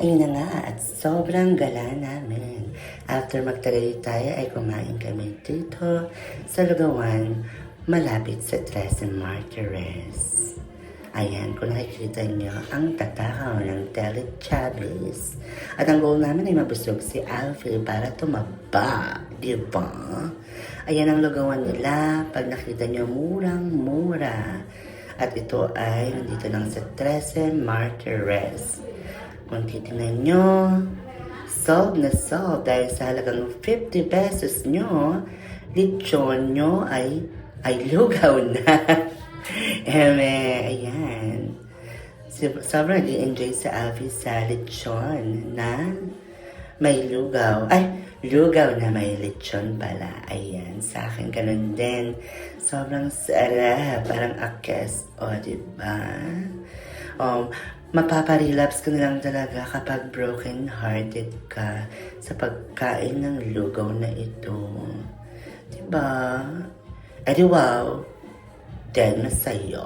Ayun na nga, at sobrang gala namin. After magtagaytay ay kumain kami dito sa Lugawan, malapit sa Tres Martires. Ayan, kung nakikita nyo, ang tatahaw ng Teletubbies. At ang goal namin ay mabusog si Alfie para tumaba. Diba? Ayan ang lugawan nila. Pag nakita nyo, murang-mura. At ito ay nandito lang sa 13 Martires. Kung titignan nyo, solve na solve dahil sa halagang 50 pesos nyo, lechon nyo ay lugaw na. Ayan. Sobrang nag-enjoy sa Alfie sa lechon na may lugaw. Ay, lugaw na may lechon pala. Ayan, sa akin ganun din. Sobrang sarap. Parang akes. O, diba? Mapaparelapse ka na lang talaga kapag broken-hearted ka sa pagkain ng lugaw na ito. Diba? Edi wow. Dahil na sa'yo.